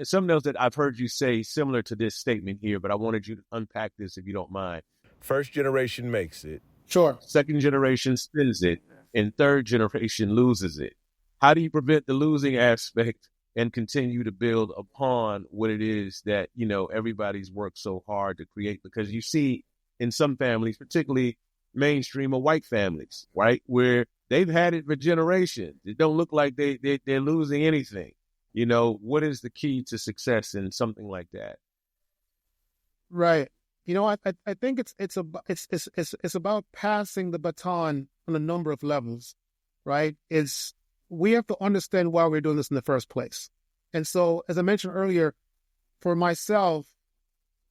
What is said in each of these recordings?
something else that I've heard you say similar to this statement here, but I wanted you to unpack this if you don't mind. First generation makes it. Sure. Second generation spends it, and third generation loses it. How do you prevent the losing aspect and continue to build upon what it is that, everybody's worked so hard to create? Because you see in some families, particularly mainstream or white families, right, where they've had it for generations. It don't look like they're losing anything. What is the key to success in something like that? Right. I think it's about passing the baton on a number of levels, right? We have to understand why we're doing this in the first place. And so, as I mentioned earlier, for myself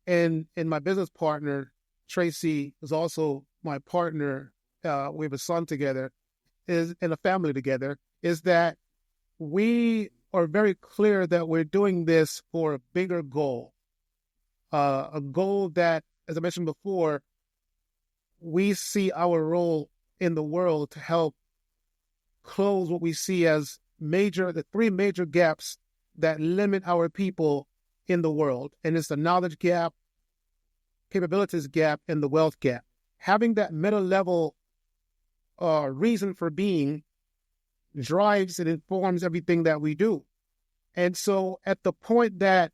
and my business partner, Tracy, is also my partner. We have a son together, and a family together, is that we are very clear that we're doing this for a bigger goal. A goal that, as I mentioned before, we see our role in the world to help close what we see as the three major gaps that limit our people in the world. And it's the knowledge gap, capabilities gap, and the wealth gap. Having that middle level reason for being drives and informs everything that we do. And so at the point that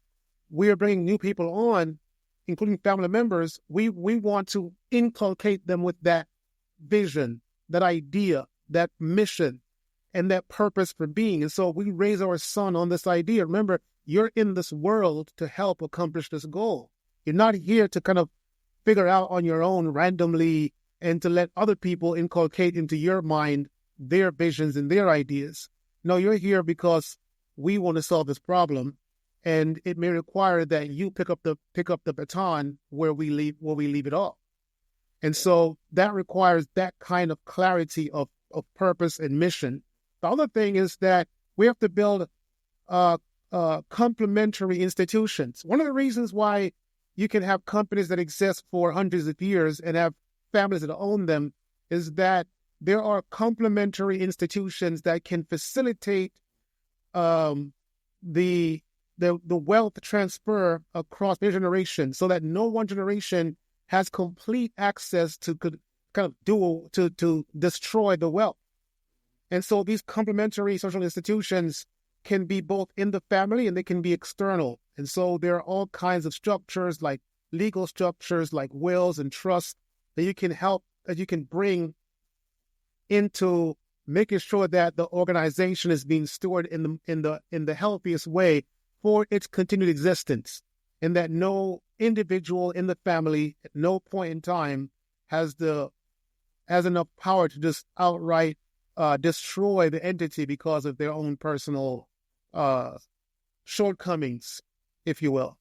we're bringing new people on, including family members, we want to inculcate them with that vision, that idea, that mission, and that purpose for being. And so we raise our son on this idea. Remember, you're in this world to help accomplish this goal. You're not here to kind of figure out on your own randomly and to let other people inculcate into your mind their visions and their ideas. No, you're here because we want to solve this problem. And it may require that you pick up the baton where we leave it off. And so that requires that kind of clarity of purpose and mission. The other thing is that we have to build complementary institutions. One of the reasons why you can have companies that exist for hundreds of years and have families that own them is that there are complementary institutions that can facilitate the wealth transfer across their generation, so that no one generation has complete access to to destroy the wealth. And so these complementary social institutions can be both in the family and they can be external. And so there are all kinds of structures, like legal structures, like wills and trusts, that you can bring into making sure that the organization is being stewarded in the healthiest way for its continued existence, and that no individual in the family at no point in time has enough power to just outright destroy the entity because of their own personal shortcomings, if you will.